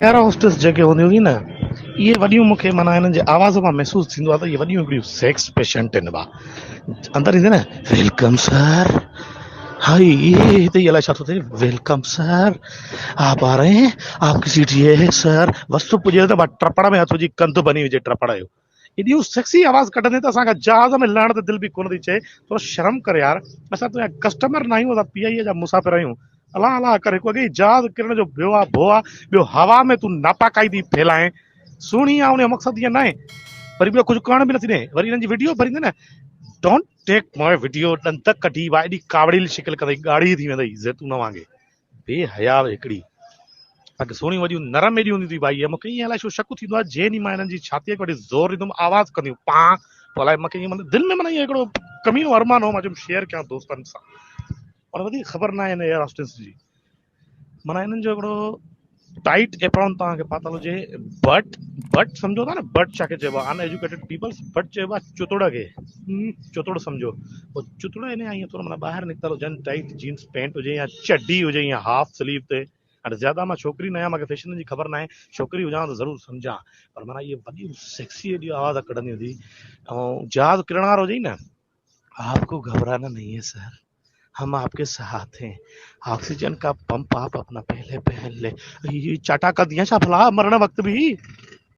Air hostess जेके हूंदी हुई न, इहे वॾियूं मूंखे माना हिननि जे आवाज़ मां महसूसु थींदो आहे त इहे वॾियूं हिकिड़ियूं सेक्स पेशेंट आहिनि। बा अंदरि ईंदे न, वेलकम सर, हाय ये हिते ई अलाए छा थो थिए, वेलकम सर, आप आ रहे हैं, आपकी सीट ये है सर, वस्तु पुॼे त ट्रपड़ में हथ विझी कंधु बनी विझे ट्रपड़ जो। एॾियूं सेक्सी आवाज़ कढंदे त असांखे जहाज़ में लहण त दिलि बि कोन थी चए। थोरो शर्म कर यार, असां तुंहिंजा कस्टमर न आहियूं, असां पीआईए जा मुसाफ़िर आहियूं। अलाह अलाह करे हिकु अॻे जहाज़ किरण जो ॿियो आहे भो आहे, ॿियो हवा में तूं नापाकाई थी फैलाए, सुहिणी आहे, उन जो मक़सदु इहो न आहे। वरी ॿियो कुझु करण बि नथी ॾे, वरी हिननि जी वीडियो भरींदे न, डोंट टेक माय वीडियो, ॾंद कढी वा एॾी कावड़ील शिकिल कंदई, ॻाढ़ी थी वेंदई ज़ैतून वांगे, बेहया हिकिड़ी। अॻे सोणी वॾियूं नरम एॾी हूंदी हुई भाई, मूंखे ईअं अलाए छो शक थींदो आहे, जे ॾींहुं मां हिननि जी छातीअ खे वठी ज़ोर ॾींदुमि, आवाज़ कंदियूं पां, पोइ अलाए मूंखे ईअं मतलब दिलि में माना ईअं हिकिड़ो कमीनो अरमान हो, मां चयुमि शेयर कयां दोस्तनि सां। और वधीक ख़बर न आहे हिन एयर होस्टेस जी, माना हिननि जो हिकिड़ो टाइट एप्रॉन तव्हांखे पातल हुजे, बट बट सम्झो था न, बट छाखे चइबो आहे, अनएजुकेटेड पीपल्स बट चइबो आहे चुतुड़ खे, चुतुड़ सम्झो, पोइ चुतुड़ इन ईअं थोरो माना ॿाहिरि निकितल हुजनि, टाइट जींस पैंट हुजे या चड्डी हुजे या हाफ स्लीव ते। हाणे ज़्यादा मां छोकिरी न आहियां, मूंखे फैशन जी ख़बर न आहे, छोकिरी हुजां त ज़रूरु सम्झां, पर माना इहे वॾियूं सेक्सी एॾियूं आवाज़ कढंदी हूंदी। ऐं जहाज़ किरण वारो हुजई न, आपको घबराना नहीं है सर, हम आपके साथ हैं, ऑक्सीजन का पंप आप अपना पहले पहन ले, ये चाटा कर दिया छा भला मरण वक्त भी।